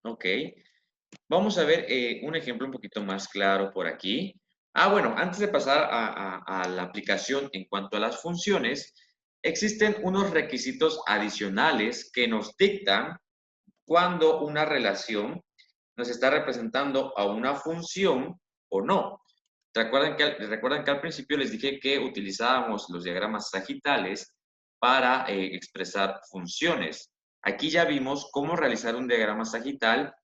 Ok. Vamos a ver un ejemplo un poquito más claro por aquí. Bueno, antes de pasar a la aplicación en cuanto a las funciones, existen unos requisitos adicionales que nos dictan cuando una relación nos está representando a una función o no. Recuerdan que al principio les dije que utilizábamos los diagramas sagitales para expresar funciones. Aquí ya vimos cómo realizar un diagrama sagital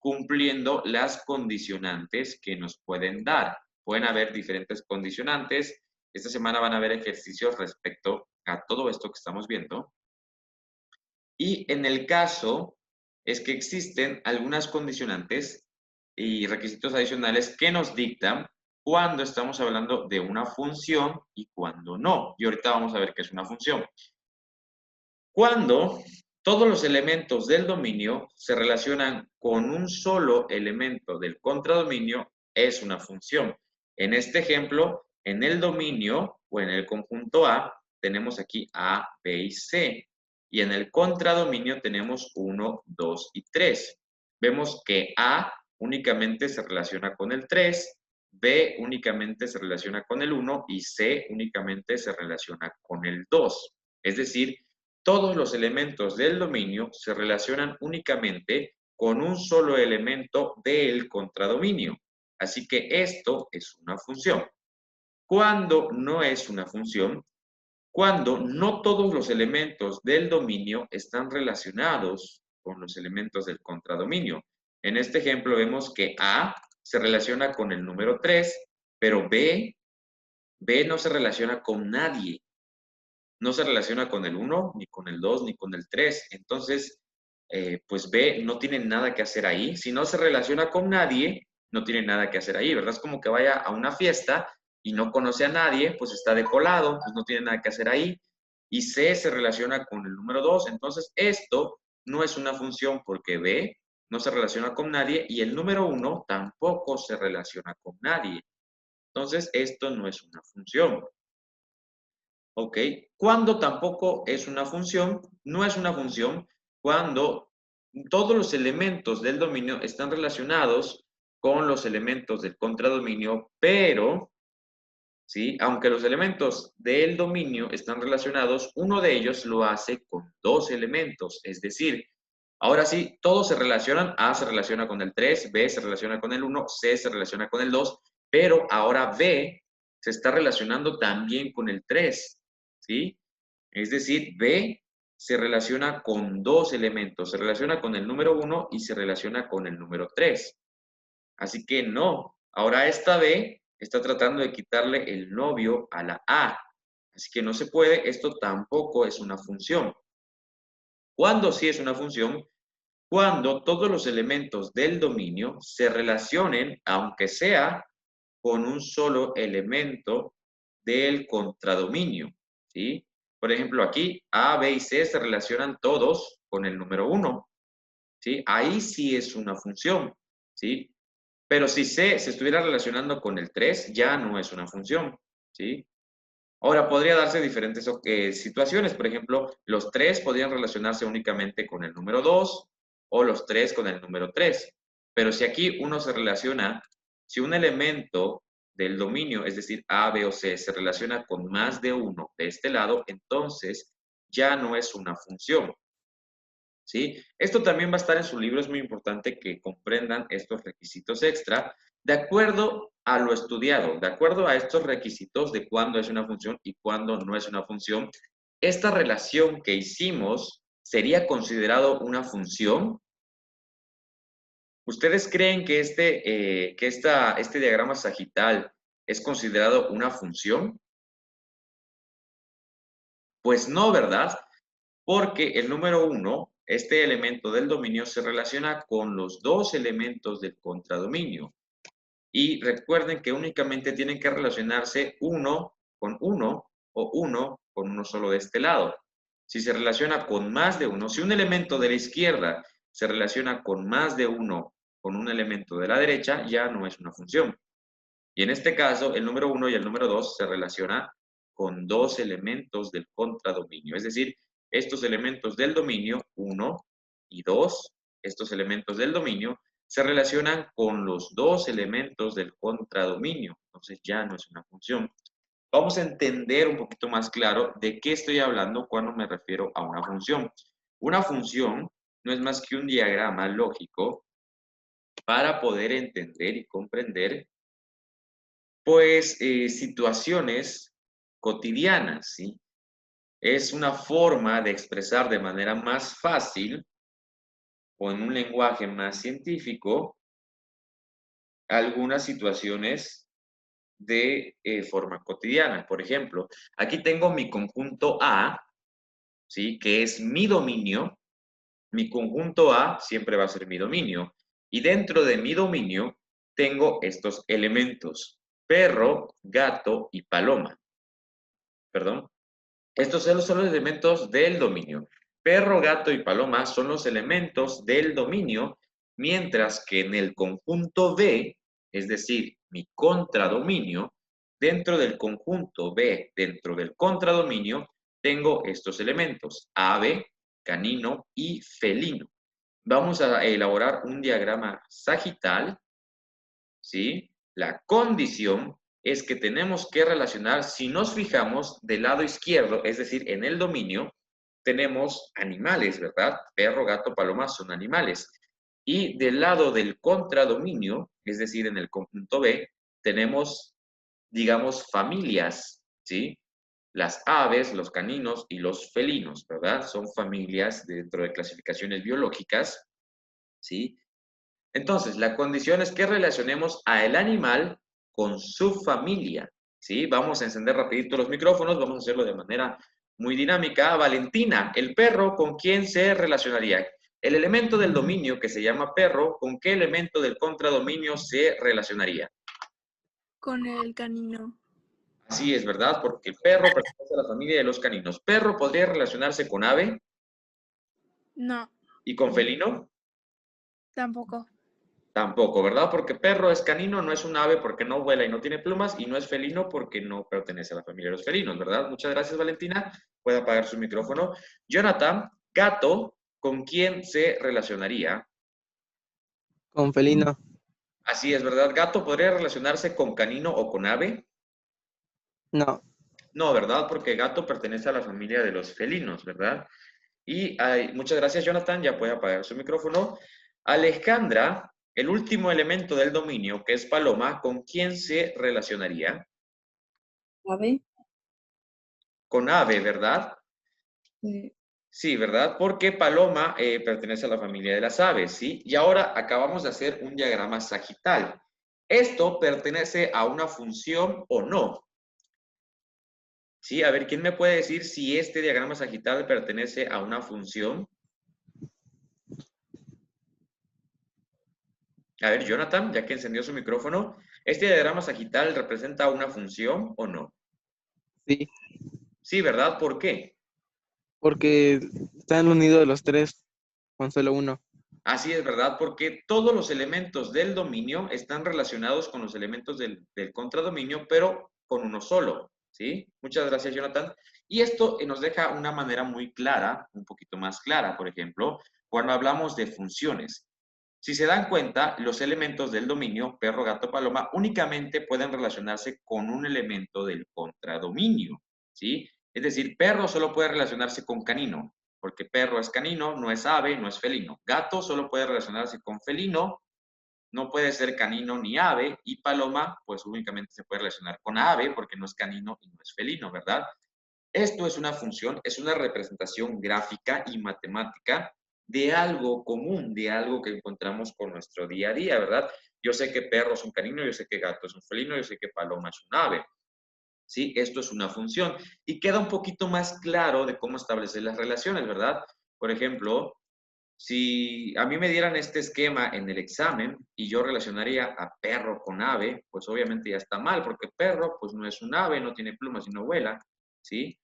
cumpliendo las condicionantes que nos pueden dar. Pueden haber diferentes condicionantes. Esta semana van a haber ejercicios respecto a todo esto que estamos viendo. Y en el caso es que existen algunas condicionantes y requisitos adicionales que nos dictan cuando estamos hablando de una función y cuando no. Y ahorita vamos a ver qué es una función. Cuando todos los elementos del dominio se relacionan con un solo elemento del contradominio, es una función. En este ejemplo, en el dominio o en el conjunto A, tenemos aquí A, B y C. Y en el contradominio tenemos 1, 2 y 3. Vemos que A únicamente se relaciona con el 3, B únicamente se relaciona con el 1 y C únicamente se relaciona con el 2. Es decir, todos los elementos del dominio se relacionan únicamente con un solo elemento del contradominio. Así que esto es una función. Cuando no es una función, cuando no todos los elementos del dominio están relacionados con los elementos del contradominio. En este ejemplo vemos que A se relaciona con el número 3, pero B no se relaciona con nadie. No se relaciona con el 1, ni con el 2, ni con el 3. Entonces, pues B no tiene nada que hacer ahí. Si no se relaciona con nadie, no tiene nada que hacer ahí, ¿verdad? Es como que vaya a una fiesta y no conoce a nadie, pues está de colado, pues no tiene nada que hacer ahí. Y C se relaciona con el número 2. Entonces, esto no es una función porque B no se relaciona con nadie y el número 1 tampoco se relaciona con nadie. Entonces, esto no es una función. ¿Ok? Cuando tampoco es una función, no es una función cuando todos los elementos del dominio están relacionados con los elementos del contradominio, pero, ¿sí? Aunque los elementos del dominio están relacionados, uno de ellos lo hace con dos elementos, es decir, ahora sí, todos se relacionan, A se relaciona con el 3, B se relaciona con el 1, C se relaciona con el 2, pero ahora B se está relacionando también con el 3, ¿sí? Es decir, B se relaciona con dos elementos, se relaciona con el número 1 y se relaciona con el número 3. Así que no, ahora esta B está tratando de quitarle el novio a la A. Así que no se puede, esto tampoco es una función. ¿Cuándo sí es una función? Cuando todos los elementos del dominio se relacionen, aunque sea con un solo elemento del contradominio, ¿sí? Por ejemplo, aquí A, B y C se relacionan todos con el número 1, ¿sí? Ahí sí es una función, ¿sí? Pero si C se estuviera relacionando con el 3, ya no es una función, ¿sí? Ahora, podría darse diferentes situaciones. Por ejemplo, los 3 podrían relacionarse únicamente con el número 2 o los 3 con el número 3. Pero si aquí uno se relaciona, si un elemento del dominio, es decir, A, B o C, se relaciona con más de uno de este lado, entonces ya no es una función. ¿Sí? Esto también va a estar en su libro, es muy importante que comprendan estos requisitos extra de acuerdo a lo estudiado, de acuerdo a estos requisitos de cuándo es una función y cuándo no es una función. Esta relación que hicimos sería considerado una función. ¿Ustedes creen que este diagrama sagital es considerado una función? Pues no, ¿verdad? Porque el número 1, este elemento del dominio, se relaciona con los dos elementos del contradominio. Y recuerden que únicamente tienen que relacionarse uno con uno o uno con uno solo de este lado. Si se relaciona con más de uno, si un elemento de la izquierda se relaciona con más de uno con un elemento de la derecha, ya no es una función. Y en este caso, el número 1 y el número 2 se relaciona con dos elementos del contradominio. Es decir, estos elementos del dominio 1 y 2 estos elementos del dominio, se relacionan con los dos elementos del contradominio. Entonces ya no es una función. Vamos a entender un poquito más claro de qué estoy hablando cuando me refiero a una función. Una función no es más que un diagrama lógico para poder entender y comprender, pues, situaciones cotidianas, ¿sí? Es una forma de expresar de manera más fácil o en un lenguaje más científico algunas situaciones de forma cotidiana. Por ejemplo, aquí tengo mi conjunto A, ¿sí? Que es mi dominio. Mi conjunto A siempre va a ser mi dominio. Y dentro de mi dominio tengo estos elementos: perro, gato y paloma. Perdón. Estos son los elementos del dominio. Perro, gato y paloma son los elementos del dominio, mientras que en el conjunto B, es decir, mi contradominio, dentro del conjunto B, dentro del contradominio, tengo estos elementos: ave, canino y felino. Vamos a elaborar un diagrama sagital, ¿sí? La condición es que tenemos que relacionar, si nos fijamos del lado izquierdo, es decir, en el dominio, tenemos animales, ¿verdad? Perro, gato, paloma son animales. Y del lado del contradominio, es decir, en el conjunto B, tenemos, digamos, familias, ¿sí? Las aves, los caninos y los felinos, ¿verdad? Son familias dentro de clasificaciones biológicas, ¿sí? Entonces, la condición es que relacionemos a el animal con su familia, ¿sí? Vamos a encender rapidito los micrófonos, vamos a hacerlo de manera muy dinámica. Valentina, el perro, ¿con quién se relacionaría? El elemento del dominio que se llama perro, ¿con qué elemento del contradominio se relacionaría? Con el canino. Así es, ¿verdad? Porque el perro pertenece a la familia de los caninos. ¿Perro podría relacionarse con ave No, y con felino? tampoco. Tampoco, ¿verdad? Porque perro es canino, no es un ave porque no vuela y no tiene plumas, y no es felino porque no pertenece a la familia de los felinos, ¿verdad? Muchas gracias, Valentina. Puede apagar su micrófono. Jonathan, gato, ¿con quién se relacionaría? Con felino. Así es, ¿verdad? Gato podría relacionarse con canino o con ave. No. No, ¿verdad? Porque gato pertenece a la familia de los felinos, ¿verdad? Y muchas gracias, Jonathan. Ya puede apagar su micrófono. Alejandra, el último elemento del dominio, que es paloma, ¿con quién se relacionaría? ¿Ave? Con ave, ¿verdad? Sí. Sí, ¿verdad? Porque paloma pertenece a la familia de las aves, ¿sí? Y ahora acabamos de hacer un diagrama sagital. ¿Esto pertenece a una función o no? Sí, a ver, ¿quién me puede decir si este diagrama sagital pertenece a una función? A ver, Jonathan, ya que encendió su micrófono, ¿este diagrama sagital representa una función o no? Sí. Sí, ¿verdad? ¿Por qué? Porque están unidos los tres con solo uno. Así es, ¿verdad? Porque todos los elementos del dominio están relacionados con los elementos del contradominio, pero con uno solo, ¿sí? Muchas gracias, Jonathan. Y esto nos deja una manera muy clara, un poquito más clara, por ejemplo, cuando hablamos de funciones. Si se dan cuenta, los elementos del dominio, perro, gato, paloma, únicamente pueden relacionarse con un elemento del contradominio, ¿sí? Es decir, perro solo puede relacionarse con canino, porque perro es canino, no es ave, no es felino. Gato solo puede relacionarse con felino, no puede ser canino ni ave, y paloma, pues únicamente se puede relacionar con ave, porque no es canino y no es felino, ¿verdad? Esto es una función, es una representación gráfica y matemática de algo común, de algo que encontramos con nuestro día a día, ¿verdad? Yo sé que perro es un canino, yo sé que gato es un felino, yo sé que paloma es un ave. ¿Sí? Esto es una función. Y queda un poquito más claro de cómo establecer las relaciones, ¿verdad? Por ejemplo, si a mí me dieran este esquema en el examen y yo relacionaría a perro con ave, pues obviamente ya está mal, porque perro pues no es un ave, no tiene plumas y no vuela, ¿sí?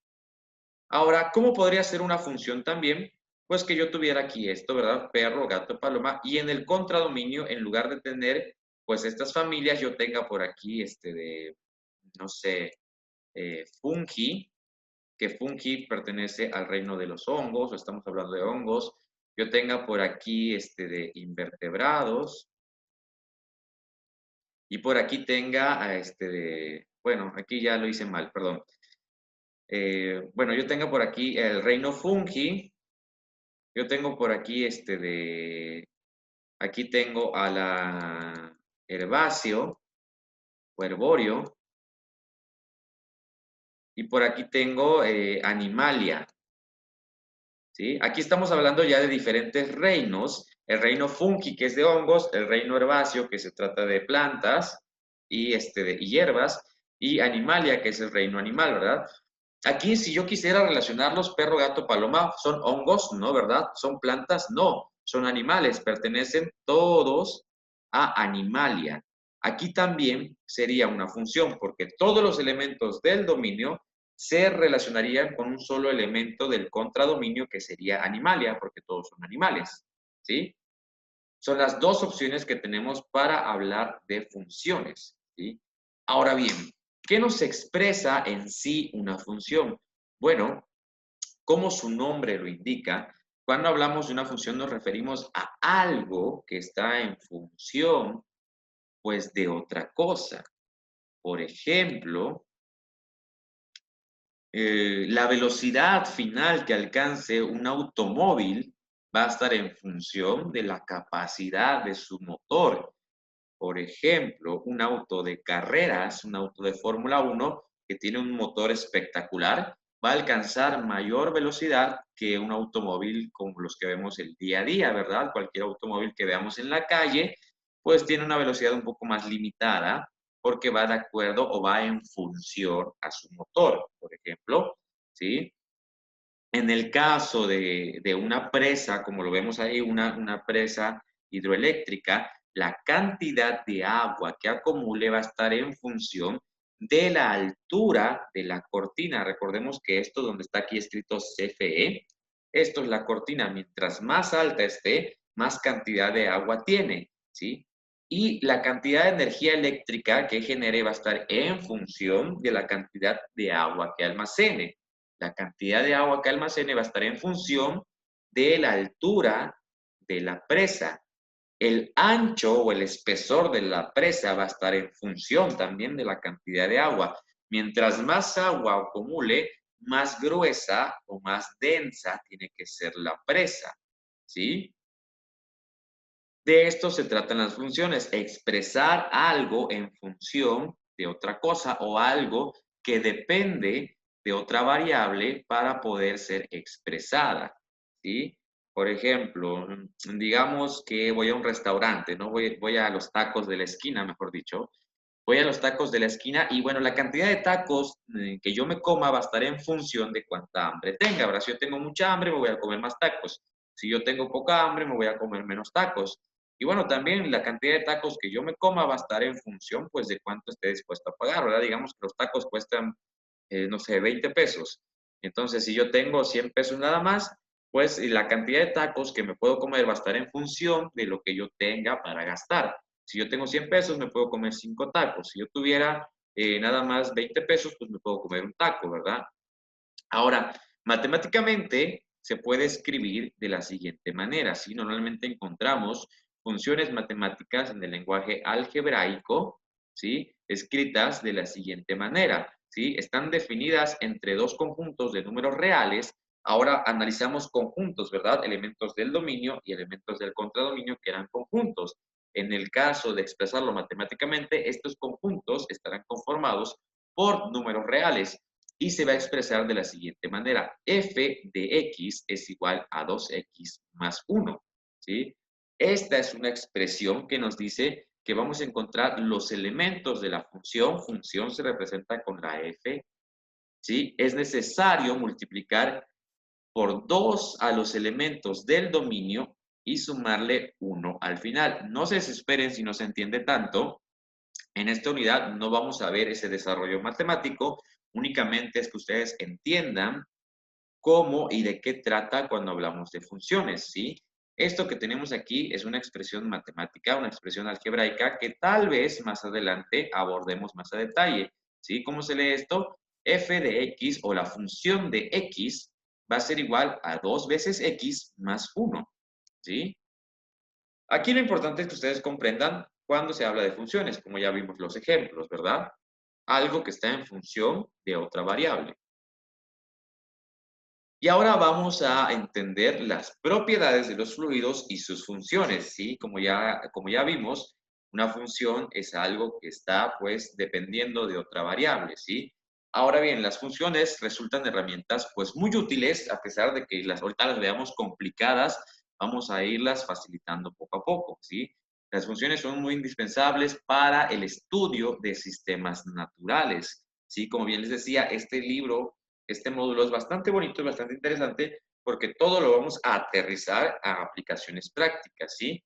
Ahora, ¿cómo podría ser una función también? Pues que yo tuviera aquí esto, ¿verdad? Perro, gato, paloma, y en el contradominio, en lugar de tener, pues estas familias, yo tenga por aquí, no sé, fungi, que fungi pertenece al reino de los hongos, o estamos hablando de hongos, yo tenga por aquí de invertebrados, y por aquí tenga bueno, aquí ya lo hice mal, perdón. Bueno, yo tengo por aquí el reino fungi, yo tengo por aquí aquí tengo a la herbáceo o herbóreo, y por aquí tengo animalia, ¿sí? Aquí estamos hablando ya de diferentes reinos, el reino fungi, que es de hongos, el reino herbáceo, que se trata de plantas y, y hierbas, y animalia, que es el reino animal, ¿verdad? Aquí, si yo quisiera relacionarlos, perro, gato, paloma, ¿son hongos? No, ¿verdad? ¿Son plantas? No, son animales, pertenecen todos a animalia. Aquí también sería una función, porque todos los elementos del dominio se relacionarían con un solo elemento del contradominio, que sería animalia, porque todos son animales, ¿sí? Son las dos opciones que tenemos para hablar de funciones, ¿sí? Ahora bien, ¿qué nos expresa en sí una función? Bueno, como su nombre lo indica, cuando hablamos de una función nos referimos a algo que está en función, pues, de otra cosa. Por ejemplo, la velocidad final que alcance un automóvil va a estar en función de la capacidad de su motor. Por ejemplo, un auto de carreras, un auto de Fórmula 1 que tiene un motor espectacular, va a alcanzar mayor velocidad que un automóvil como los que vemos el día a día, ¿verdad? Cualquier automóvil que veamos en la calle, pues tiene una velocidad un poco más limitada porque va de acuerdo o va en función a su motor, por ejemplo, ¿sí? En el caso de una presa, como lo vemos ahí, una presa hidroeléctrica, la cantidad de agua que acumule va a estar en función de la altura de la cortina. Recordemos que esto donde está aquí escrito CFE, esto es la cortina. Mientras más alta esté, más cantidad de agua tiene, ¿sí? Y la cantidad de energía eléctrica que genere va a estar en función de la cantidad de agua que almacene. La cantidad de agua que almacene va a estar en función de la altura de la presa. El ancho o el espesor de la presa va a estar en función también de la cantidad de agua. Mientras más agua acumule, más gruesa o más densa tiene que ser la presa, ¿sí? De esto se tratan las funciones, expresar algo en función de otra cosa o algo que depende de otra variable para poder ser expresada, ¿sí? Por ejemplo, digamos que voy a un restaurante, ¿no? Voy a los tacos de la esquina, mejor dicho. Voy a los tacos de la esquina y, bueno, la cantidad de tacos que yo me coma va a estar en función de cuánta hambre tenga, ¿verdad? Si yo tengo mucha hambre, me voy a comer más tacos. Si yo tengo poca hambre, me voy a comer menos tacos. Y bueno, también la cantidad de tacos que yo me coma va a estar en función, pues, de cuánto esté dispuesto a pagar, ¿verdad? Digamos que los tacos cuestan, no sé, 20 pesos. Entonces, si yo tengo 100 pesos nada más, pues la cantidad de tacos que me puedo comer va a estar en función de lo que yo tenga para gastar. Si yo tengo 100 pesos, me puedo comer 5 tacos. Si yo tuviera nada más 20 pesos, pues me puedo comer un taco, ¿verdad? Ahora, matemáticamente se puede escribir de la siguiente manera, ¿sí? Normalmente encontramos funciones matemáticas en el lenguaje algebraico, ¿sí? Escritas de la siguiente manera, ¿sí? Están definidas entre dos conjuntos de números reales. Ahora analizamos conjuntos, ¿verdad? Elementos del dominio y elementos del contradominio que eran conjuntos. En el caso de expresarlo matemáticamente, estos conjuntos estarán conformados por números reales y se va a expresar de la siguiente manera. F de X es igual a 2X más 1, ¿sí? Esta es una expresión que nos dice que vamos a encontrar los elementos de la función. Función se representa con la F, ¿sí? Es necesario multiplicar por 2 a los elementos del dominio y sumarle 1 al final. No se desesperen si no se entiende tanto. En esta unidad no vamos a ver ese desarrollo matemático, únicamente es que ustedes entiendan cómo y de qué trata cuando hablamos de funciones, ¿sí? Esto que tenemos aquí es una expresión matemática, una expresión algebraica que tal vez más adelante abordemos más a detalle, ¿sí? ¿Cómo se lee esto? F de X o la función de X va a ser igual a 2 veces X más 1, ¿sí? Aquí lo importante es que ustedes comprendan cuando se habla de funciones, como ya vimos los ejemplos, ¿verdad? Algo que está en función de otra variable. Y ahora vamos a entender las propiedades de los fluidos y sus funciones, ¿sí? Como ya vimos, una función es algo que está, pues, dependiendo de otra variable, ¿sí? Ahora bien, las funciones resultan herramientas, pues, muy útiles, a pesar de que ahorita las veamos complicadas, vamos a irlas facilitando poco a poco, ¿sí? Las funciones son muy indispensables para el estudio de sistemas naturales, ¿sí? Como bien les decía, este módulo es bastante bonito y bastante interesante porque todo lo vamos a aterrizar a aplicaciones prácticas, ¿sí?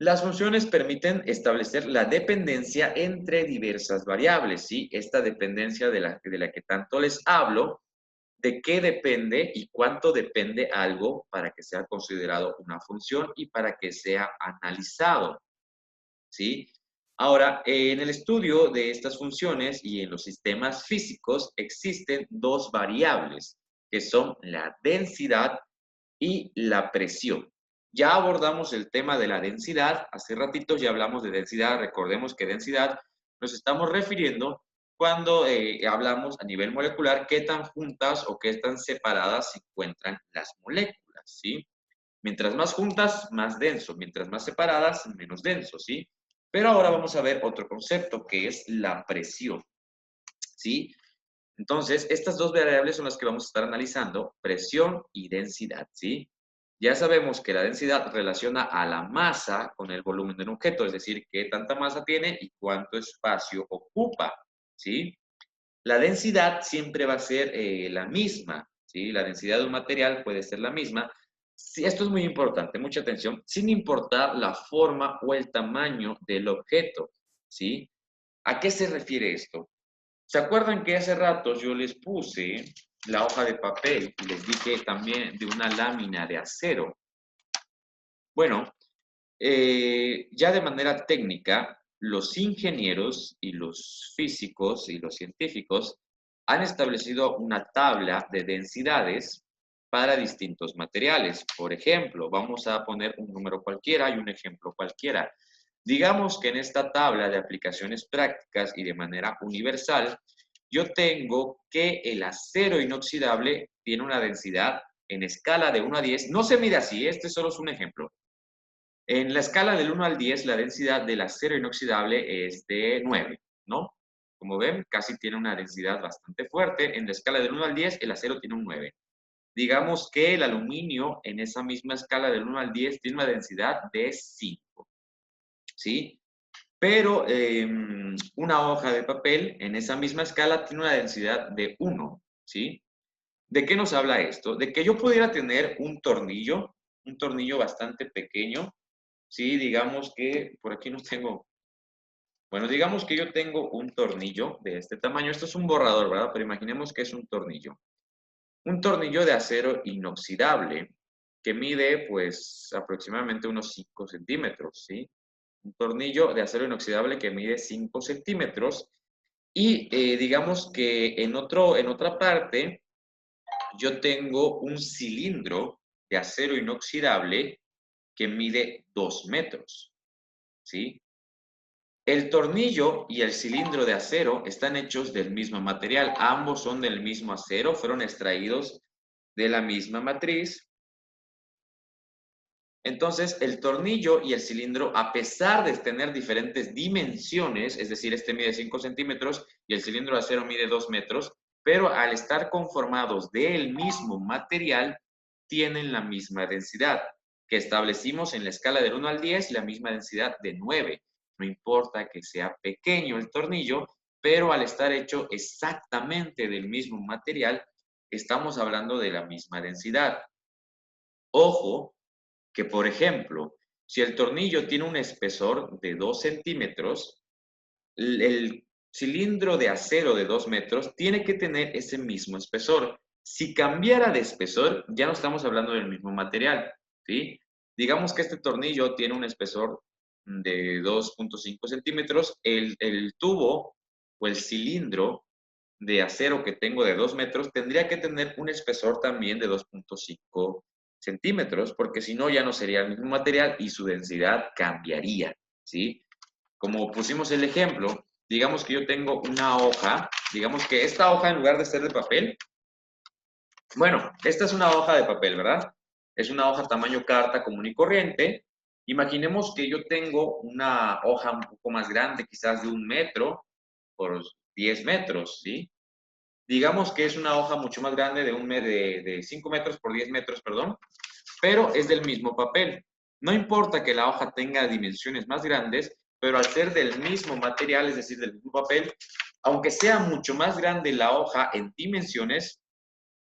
Las funciones permiten establecer la dependencia entre diversas variables, ¿sí? Esta dependencia de la que tanto les hablo, de qué depende y cuánto depende algo para que sea considerado una función y para que sea analizado, ¿sí? Ahora, en el estudio de estas funciones y en los sistemas físicos existen dos variables, que son la densidad y la presión. Ya abordamos el tema de la densidad, hace ratito ya hablamos de densidad, recordemos que densidad nos estamos refiriendo cuando hablamos a nivel molecular qué tan juntas o qué tan separadas se encuentran las moléculas, ¿sí? Mientras más juntas, más denso. Mientras más separadas, menos denso, ¿sí? Pero ahora vamos a ver otro concepto que es la presión, ¿sí? Entonces, estas dos variables son las que vamos a estar analizando, presión y densidad, ¿sí? Ya sabemos que la densidad relaciona a la masa con el volumen de un objeto, es decir, qué tanta masa tiene y cuánto espacio ocupa, ¿sí? La densidad siempre va a ser la misma, ¿sí? La densidad de un material puede ser la misma. Sí, esto es muy importante, mucha atención, sin importar la forma o el tamaño del objeto, ¿sí? ¿A qué se refiere esto? ¿Se acuerdan que hace rato yo les puse la hoja de papel y les dije también de una lámina de acero? Bueno, ya de manera técnica, los ingenieros y los físicos y los científicos han establecido una tabla de densidades para distintos materiales. Por ejemplo, vamos a poner un número cualquiera y un ejemplo cualquiera. Digamos que en esta tabla de aplicaciones prácticas y de manera universal, yo tengo que el acero inoxidable tiene una densidad en escala de 1 a 10. No se mide así, este solo es un ejemplo. En la escala del 1 al 10, la densidad del acero inoxidable es de 9, ¿no? Como ven, casi tiene una densidad bastante fuerte. En la escala del 1 al 10, el acero tiene un 9. Digamos que el aluminio en esa misma escala del 1 al 10 tiene una densidad de 5, ¿sí? Pero una hoja de papel en esa misma escala tiene una densidad de 1, ¿sí? ¿De qué nos habla esto? De que yo pudiera tener un tornillo bastante pequeño, sí, digamos que por aquí no tengo. Bueno, digamos que yo tengo un tornillo de este tamaño. Esto es un borrador, ¿verdad? Pero imaginemos que es un tornillo. Un tornillo de acero inoxidable que mide, pues, aproximadamente unos 5 centímetros, ¿sí? Un tornillo de acero inoxidable que mide 5 centímetros. Y digamos que en otra parte, yo tengo un cilindro de acero inoxidable que mide 2 metros, ¿sí? El tornillo y el cilindro de acero están hechos del mismo material. Ambos son del mismo acero, fueron extraídos de la misma matriz. Entonces, el tornillo y el cilindro, a pesar de tener diferentes dimensiones, es decir, este mide 5 centímetros y el cilindro de acero mide 2 metros, pero al estar conformados del mismo material, tienen la misma densidad, que establecimos en la escala del 1 al 10, la misma densidad de 9. No importa que sea pequeño el tornillo, pero al estar hecho exactamente del mismo material, estamos hablando de la misma densidad. Ojo, que, por ejemplo, si el tornillo tiene un espesor de 2 centímetros, el cilindro de acero de 2 metros tiene que tener ese mismo espesor. Si cambiara de espesor, ya no estamos hablando del mismo material, ¿sí? Digamos que este tornillo tiene un espesor de 2.5 centímetros, el tubo o el cilindro de acero que tengo de 2 metros tendría que tener un espesor también de 2.5 centímetros, porque si no ya no sería el mismo material y su densidad cambiaría, ¿sí? Como pusimos el ejemplo, digamos que yo tengo una hoja, digamos que esta hoja en lugar de ser de papel, bueno, esta es una hoja de papel, ¿verdad? Es una hoja tamaño carta común y corriente. Imaginemos que yo tengo una hoja un poco más grande, quizás de 1 metro por 10 metros, ¿sí? Digamos que es una hoja mucho más grande de 5 metros por 10 metros, perdón, pero es del mismo papel. No importa que la hoja tenga dimensiones más grandes, pero al ser del mismo material, es decir, del mismo papel, aunque sea mucho más grande la hoja en dimensiones,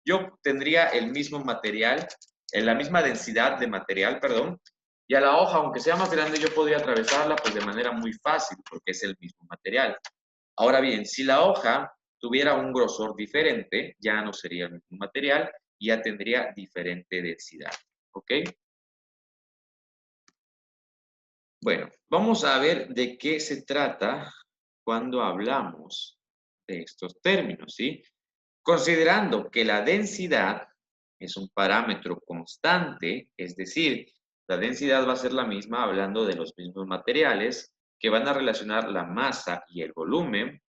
yo tendría el mismo material, la misma densidad de material, perdón, y a la hoja, aunque sea más grande, yo podría atravesarla pues de manera muy fácil, porque es el mismo material. Ahora bien, si la hoja tuviera un grosor diferente, ya no sería el mismo material y ya tendría diferente densidad. ¿Ok? Bueno, vamos a ver de qué se trata cuando hablamos de estos términos, ¿sí? Considerando que la densidad es un parámetro constante, es decir, la densidad va a ser la misma hablando de los mismos materiales que van a relacionar la masa y el volumen,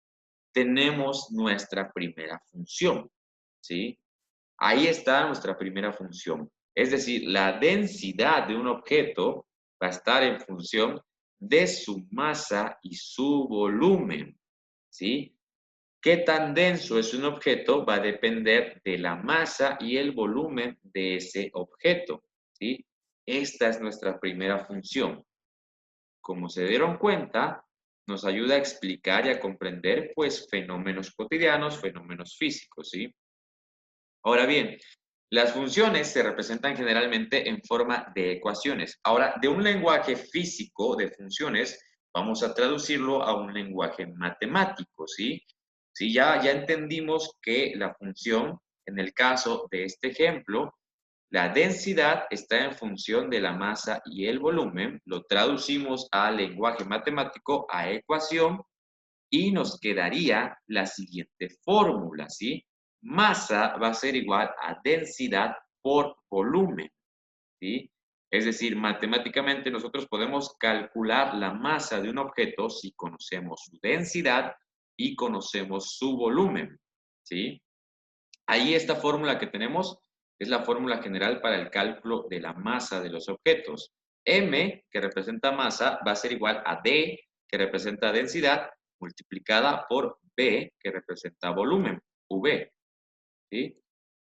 tenemos nuestra primera función, ¿sí? Ahí está nuestra primera función. Es decir, la densidad de un objeto va a estar en función de su masa y su volumen, ¿sí? ¿Qué tan denso es un objeto? Va a depender de la masa y el volumen de ese objeto, ¿sí? Esta es nuestra primera función. Como se dieron cuenta, nos ayuda a explicar y a comprender, pues, fenómenos cotidianos, fenómenos físicos, ¿sí? Ahora bien, las funciones se representan generalmente en forma de ecuaciones. Ahora, de un lenguaje físico de funciones, vamos a traducirlo a un lenguaje matemático, ¿sí? Sí, ya entendimos que la función, en el caso de este ejemplo, la densidad está en función de la masa y el volumen, lo traducimos al lenguaje matemático, a ecuación, y nos quedaría la siguiente fórmula, ¿sí? Masa va a ser igual a densidad por volumen, ¿sí? Es decir, matemáticamente nosotros podemos calcular la masa de un objeto si conocemos su densidad y conocemos su volumen, ¿sí? Ahí esta fórmula que tenemos es la fórmula general para el cálculo de la masa de los objetos. M, que representa masa, va a ser igual a D, que representa densidad, multiplicada por B, que representa volumen, V, ¿sí?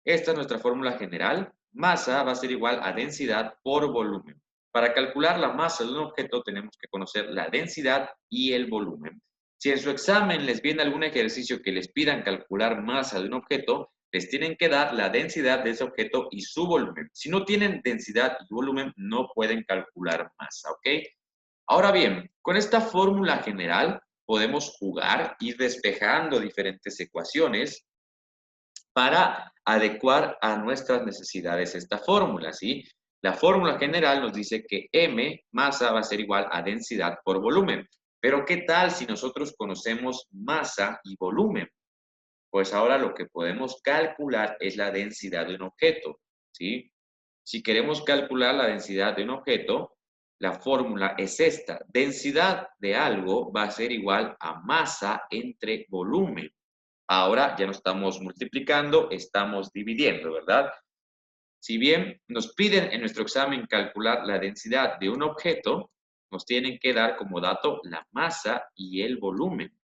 Esta es nuestra fórmula general. Masa va a ser igual a densidad por volumen. Para calcular la masa de un objeto tenemos que conocer la densidad y el volumen. Si en su examen les viene algún ejercicio que les pidan calcular masa de un objeto, les tienen que dar la densidad de ese objeto y su volumen. Si no tienen densidad y volumen, no pueden calcular masa, ¿ok? Ahora bien, con esta fórmula general podemos jugar, ir despejando diferentes ecuaciones para adecuar a nuestras necesidades esta fórmula, ¿sí? La fórmula general nos dice que M, masa, va a ser igual a densidad por volumen. Pero ¿qué tal si nosotros conocemos masa y volumen? Pues ahora lo que podemos calcular es la densidad de un objeto, ¿sí? Si queremos calcular la densidad de un objeto, la fórmula es esta. Densidad de algo va a ser igual a masa entre volumen. Ahora ya no estamos multiplicando, estamos dividiendo, ¿verdad? Si bien nos piden en nuestro examen calcular la densidad de un objeto, nos tienen que dar como dato la masa y el volumen,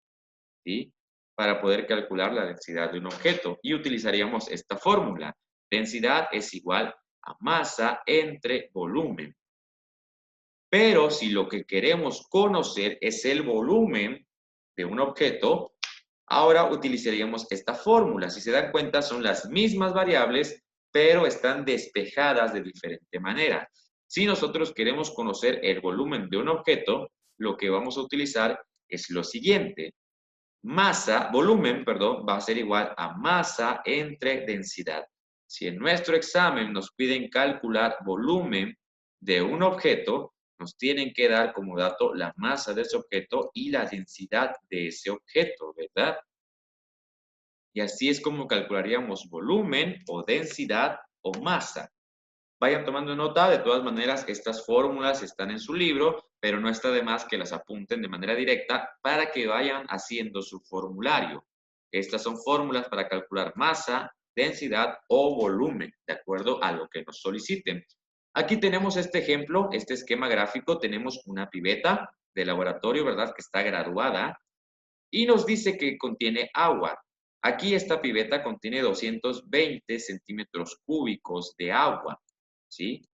¿sí? Para poder calcular la densidad de un objeto. Y utilizaríamos esta fórmula. Densidad es igual a masa entre volumen. Pero si lo que queremos conocer es el volumen de un objeto, ahora utilizaríamos esta fórmula. Si se dan cuenta, son las mismas variables, pero están despejadas de diferente manera. Si nosotros queremos conocer el volumen de un objeto, lo que vamos a utilizar es lo siguiente. Volumen, perdón, va a ser igual a masa entre densidad. Si en nuestro examen nos piden calcular volumen de un objeto, nos tienen que dar como dato la masa de ese objeto y la densidad de ese objeto, ¿verdad? Y así es como calcularíamos volumen o densidad o masa. Vayan tomando nota, de todas maneras, estas fórmulas están en su libro, pero no está de más que las apunten de manera directa para que vayan haciendo su formulario. Estas son fórmulas para calcular masa, densidad o volumen, de acuerdo a lo que nos soliciten. Aquí tenemos este ejemplo, este esquema gráfico, tenemos una pipeta de laboratorio, ¿verdad? Que está graduada y nos dice que contiene agua. Aquí esta pipeta contiene 220 centímetros cúbicos de agua, ¿sí?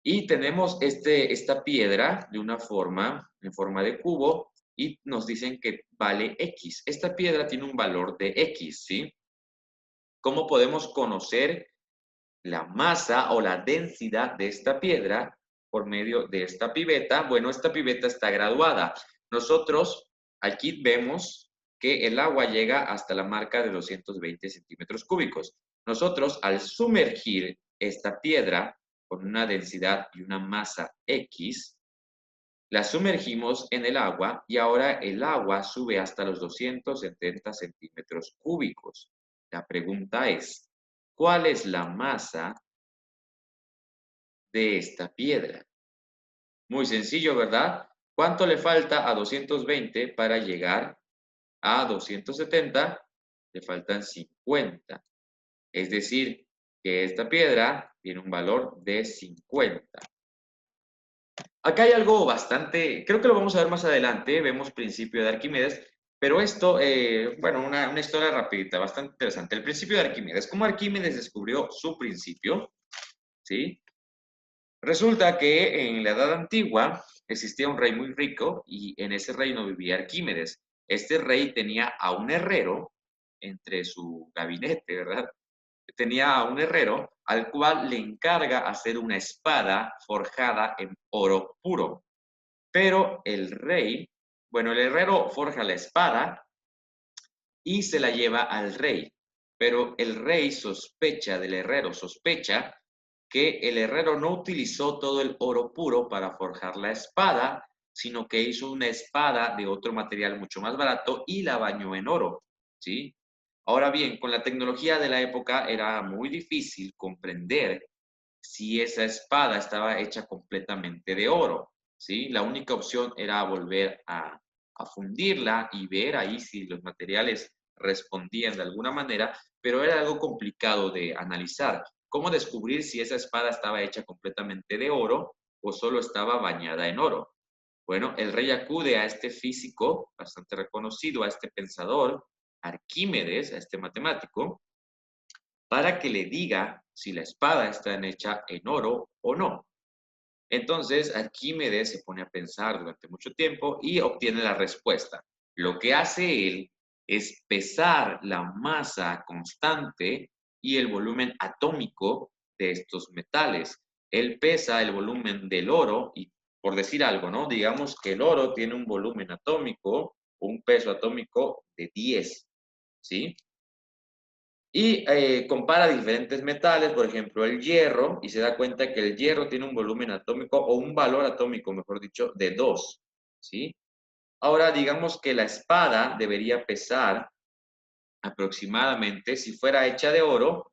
Y tenemos esta piedra de una forma, en forma de cubo, y nos dicen que vale X. Esta piedra tiene un valor de X, ¿sí? ¿Cómo podemos conocer la masa o la densidad de esta piedra por medio de esta pipeta? Bueno, esta pipeta está graduada. Nosotros aquí vemos que el agua llega hasta la marca de 220 centímetros cúbicos. Nosotros, al sumergir esta piedra con una densidad y una masa X, la sumergimos en el agua y ahora el agua sube hasta los 270 centímetros cúbicos. La pregunta es, ¿cuál es la masa de esta piedra? Muy sencillo, ¿verdad? ¿Cuánto le falta a 220 para llegar a 270? Le faltan 50. Es decir, que esta piedra tiene un valor de 50. Acá hay algo bastante, creo que lo vamos a ver más adelante, vemos principio de Arquímedes, pero esto, bueno, una historia rapidita, bastante interesante. El principio de Arquímedes, ¿cómo Arquímedes descubrió su principio? ¿Sí? Resulta que en la Edad Antigua existía un rey muy rico y en ese reino vivía Arquímedes. Este rey tenía a un herrero entre su gabinete, ¿verdad? Tenía a un herrero al cual le encarga hacer una espada forjada en oro puro. Pero el rey, bueno, el herrero forja la espada y se la lleva al rey. Pero el rey sospecha del herrero, sospecha que el herrero no utilizó todo el oro puro para forjar la espada, sino que hizo una espada de otro material mucho más barato y la bañó en oro, ¿sí? Ahora bien, con la tecnología de la época era muy difícil comprender si esa espada estaba hecha completamente de oro, ¿sí? La única opción era volver a fundirla y ver ahí si los materiales respondían de alguna manera, pero era algo complicado de analizar. ¿Cómo descubrir si esa espada estaba hecha completamente de oro o solo estaba bañada en oro? Bueno, el rey acude a este físico bastante reconocido, a este pensador, Arquímedes, a este matemático, para que le diga si la espada está hecha en oro o no. Entonces, Arquímedes se pone a pensar durante mucho tiempo y obtiene la respuesta. Lo que hace él es pesar la masa constante y el volumen atómico de estos metales. Él pesa el volumen del oro y, por decir algo, ¿no? Digamos que el oro tiene un volumen atómico, un peso atómico de 10, ¿sí? Y compara diferentes metales, por ejemplo, el hierro, y se da cuenta que el hierro tiene un volumen atómico o un valor atómico, mejor dicho, de 2, ¿sí? Ahora, digamos que la espada debería pesar aproximadamente, si fuera hecha de oro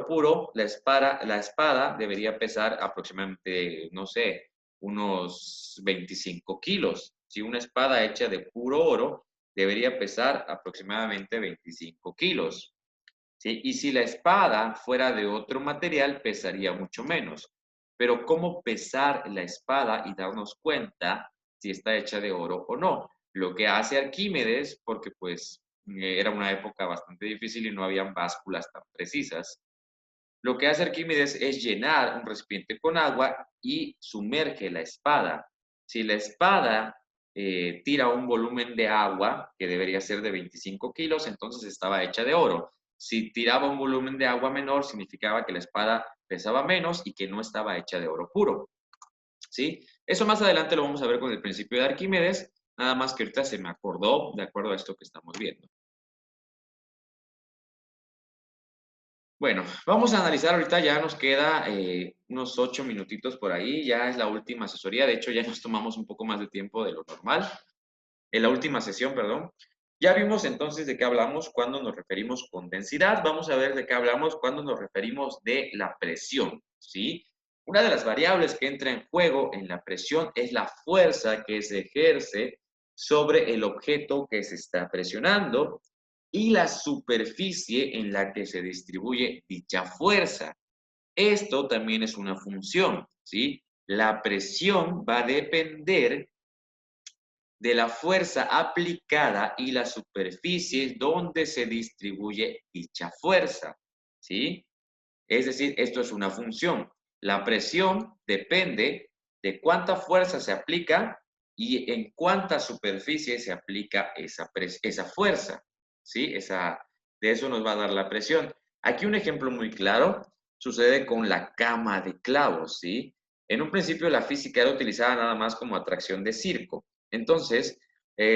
puro, la espada debería pesar aproximadamente, no sé, unos 25 kilos. Si una espada hecha de puro oro debería pesar aproximadamente 25 kilos. ¿Sí? Y si la espada fuera de otro material, pesaría mucho menos. Pero ¿cómo pesar la espada y darnos cuenta si está hecha de oro o no? Lo que hace Arquímedes, porque pues era una época bastante difícil y no habían básculas tan precisas, lo que hace Arquímedes es llenar un recipiente con agua y sumerge la espada. Si la espada tira un volumen de agua, que debería ser de 25 kilos, entonces estaba hecha de oro. Si tiraba un volumen de agua menor, significaba que la espada pesaba menos y que no estaba hecha de oro puro. ¿Sí? Eso más adelante lo vamos a ver con el principio de Arquímedes, nada más que ahorita se me acordó de acuerdo a esto que estamos viendo. Bueno, vamos a analizar ahorita, ya nos queda unos 8 minutitos por ahí, ya es la última asesoría, de hecho ya nos tomamos un poco más de tiempo de lo normal, en la última sesión, perdón. Ya vimos entonces de qué hablamos cuando nos referimos con densidad. Vamos a ver de qué hablamos cuando nos referimos de la presión, ¿sí? Una de las variables que entra en juego en la presión es la fuerza que se ejerce sobre el objeto que se está presionando y la superficie en la que se distribuye dicha fuerza. Esto también es una función, ¿sí? La presión va a depender de la fuerza aplicada y la superficie donde se distribuye dicha fuerza, ¿sí? Es decir, esto es una función. La presión depende de cuánta fuerza se aplica y en cuánta superficie se aplica esa fuerza, ¿sí? De eso nos va a dar la presión. Aquí un ejemplo muy claro sucede con la cama de clavos, ¿sí? En un principio la física era utilizada nada más como atracción de circo. Entonces,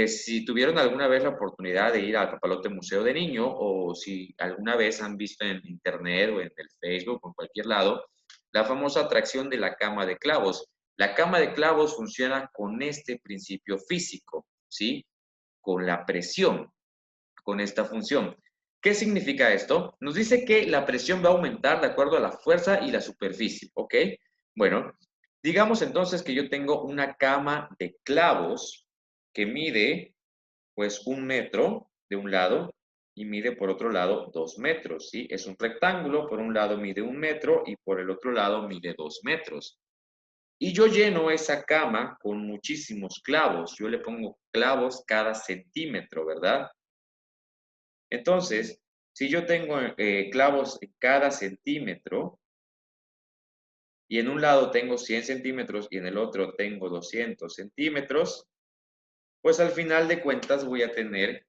si tuvieron alguna vez la oportunidad de ir al Papalote Museo de Niño o si alguna vez han visto en internet o en el Facebook o en cualquier lado, la famosa atracción de la cama de clavos. La cama de clavos funciona con este principio físico, ¿sí? Con la presión, con esta función. ¿Qué significa esto? Nos dice que la presión va a aumentar de acuerdo a la fuerza y la superficie, ¿ok? Bueno, digamos entonces que yo tengo una cama de clavos que mide pues 1 metro de un lado y mide por otro lado 2 metros, ¿sí? Es un rectángulo, por un lado mide 1 metro y por el otro lado mide 2 metros. Y yo lleno esa cama con muchísimos clavos, yo le pongo clavos cada centímetro, ¿verdad? Entonces, si yo tengo clavos en cada centímetro y en un lado tengo 100 centímetros y en el otro tengo 200 centímetros, pues al final de cuentas voy a tener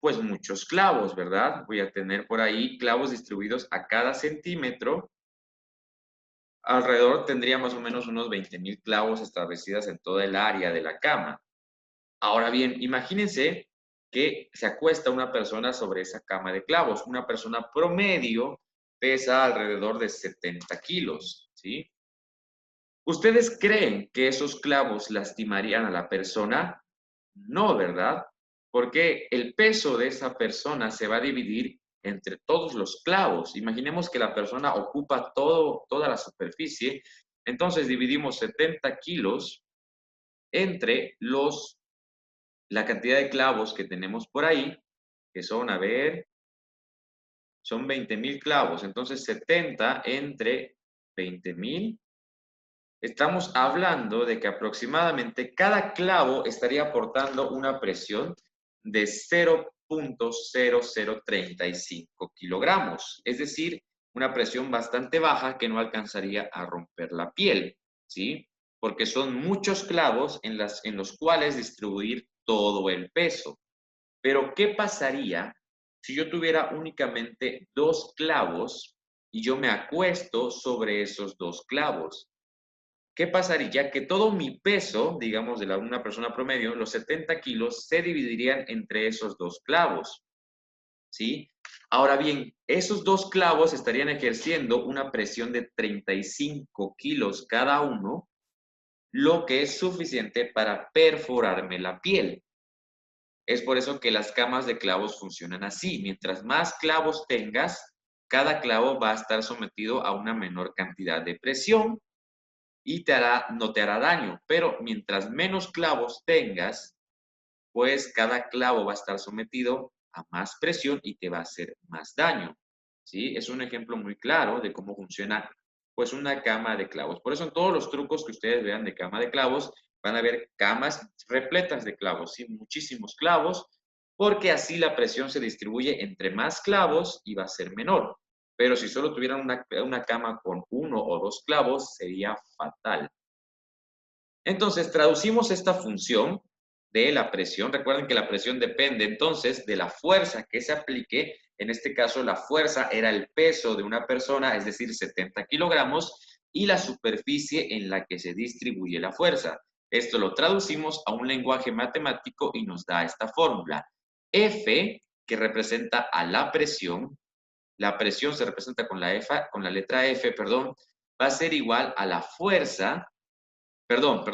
pues muchos clavos, ¿verdad? Voy a tener por ahí clavos distribuidos a cada centímetro. Alrededor tendría más o menos unos 20,000 clavos establecidas en toda el área de la cama. Ahora bien, imagínense que se acuesta una persona sobre esa cama de clavos. Una persona promedio pesa alrededor de 70 kilos, ¿sí? ¿Ustedes creen que esos clavos lastimarían a la persona? No, ¿verdad? Porque el peso de esa persona se va a dividir entre todos los clavos. Imaginemos que la persona ocupa toda la superficie, entonces dividimos 70 kilos entre la cantidad de clavos que tenemos por ahí, que son, a ver, son 20,000 clavos. Entonces 70 entre 20,000. Estamos hablando de que aproximadamente cada clavo estaría aportando una presión de 0,0035 kilogramos, es decir, una presión bastante baja que no alcanzaría a romper la piel, ¿sí? Porque son muchos clavos en los cuales distribuir todo el peso. Pero, ¿qué pasaría si yo tuviera únicamente 2 clavos y yo me acuesto sobre esos 2 clavos? ¿Qué pasaría? Que todo mi peso, digamos, de una persona promedio, los 70 kilos, se dividirían entre esos 2 clavos, ¿sí? Ahora bien, esos 2 clavos estarían ejerciendo una presión de 35 kilos cada uno, lo que es suficiente para perforarme la piel. Es por eso que las camas de clavos funcionan así. Mientras más clavos tengas, cada clavo va a estar sometido a una menor cantidad de presión y no te hará daño, pero mientras menos clavos tengas, pues cada clavo va a estar sometido a más presión y te va a hacer más daño, ¿sí? Es un ejemplo muy claro de cómo funciona, pues, una cama de clavos. Por eso en todos los trucos que ustedes vean de cama de clavos, van a ver camas repletas de clavos, ¿sí? Muchísimos clavos, porque así la presión se distribuye entre más clavos y va a ser menor. Pero si solo tuvieran una cama con 1 o 2 clavos, sería fatal. Entonces, traducimos esta función de la presión. Recuerden que la presión depende entonces de la fuerza que se aplique. En este caso, la fuerza era el peso de una persona, es decir, 70 kilogramos, y la superficie en la que se distribuye la fuerza. Esto lo traducimos a un lenguaje matemático y nos da esta fórmula. F, que representa a la presión se representa con la letra F, perdón, va a ser igual a la fuerza. Perdón.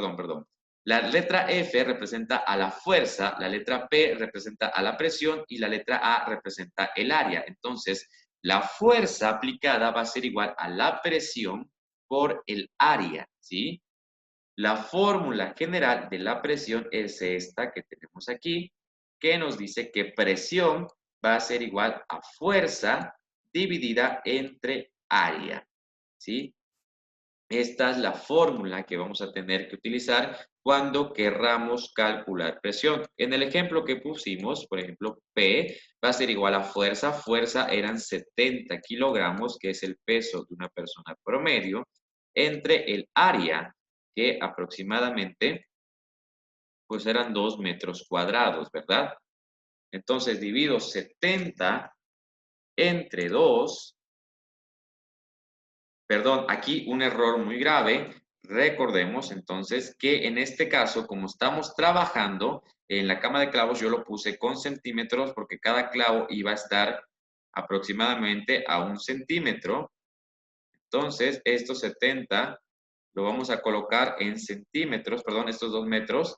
La letra F representa a la fuerza, la letra P representa a la presión y la letra A representa el área. Entonces, la fuerza aplicada va a ser igual a la presión por el área, ¿sí? La fórmula general de la presión es esta que tenemos aquí, que nos dice que presión va a ser igual a fuerza dividida entre área, ¿sí? Esta es la fórmula que vamos a tener que utilizar cuando querramos calcular presión. En el ejemplo que pusimos, por ejemplo, P va a ser igual a fuerza. Fuerza eran 70 kilogramos, que es el peso de una persona promedio, entre el área, que aproximadamente pues eran 2 metros cuadrados, ¿verdad? Entonces divido 70 entre 2. Perdón, aquí un error muy grave. Recordemos entonces que en este caso, como estamos trabajando en la cama de clavos, yo lo puse con centímetros porque cada clavo iba a estar aproximadamente a 1 centímetro. Entonces, estos 70 lo vamos a colocar en centímetros, perdón, estos 2 metros,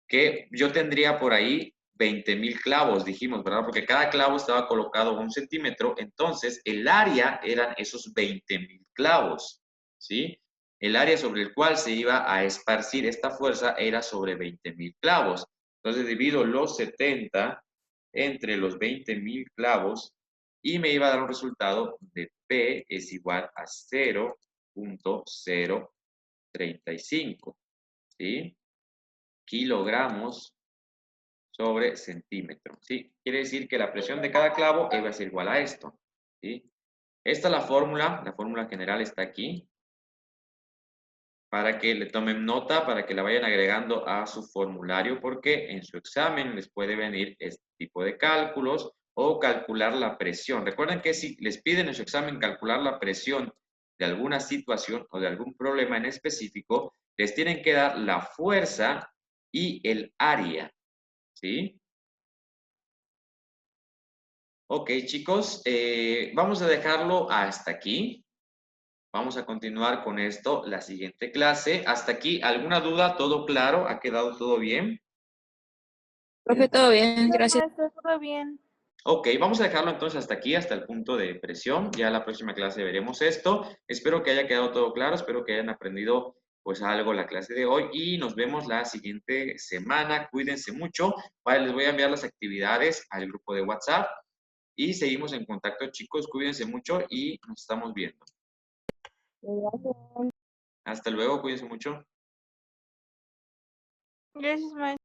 que yo tendría por ahí 20,000 clavos, dijimos, ¿verdad? Porque cada clavo estaba colocado a 1 centímetro, entonces el área eran esos 20,000 clavos, ¿sí? El área sobre el cual se iba a esparcir esta fuerza era sobre 20,000 clavos. Entonces divido los 70 entre los 20,000 clavos y me iba a dar un resultado de P es igual a 0.035, ¿sí? Kilogramos sobre centímetro, ¿sí? Quiere decir que la presión de cada clavo va a ser igual a esto, ¿sí? Esta es la fórmula general está aquí, para que le tomen nota, para que la vayan agregando a su formulario, porque en su examen les puede venir este tipo de cálculos o calcular la presión. Recuerden que si les piden en su examen calcular la presión de alguna situación o de algún problema en específico, les tienen que dar la fuerza y el área, ¿sí? Ok, chicos, vamos a dejarlo hasta aquí. Vamos a continuar con esto la siguiente clase. Hasta aquí, ¿alguna duda? ¿Todo claro? ¿Ha quedado todo bien? Profe, todo bien, No, gracias. maestro, todo bien. Ok, vamos a dejarlo entonces hasta aquí, hasta el punto de presión. Ya la próxima clase veremos esto. Espero que haya quedado todo claro, espero que hayan aprendido pues algo la clase de hoy y nos vemos la siguiente semana. Cuídense mucho. Vale, les voy a enviar las actividades al grupo de WhatsApp y seguimos en contacto, chicos. Cuídense mucho y nos estamos viendo. Hasta luego, cuídense mucho. Gracias, maestro.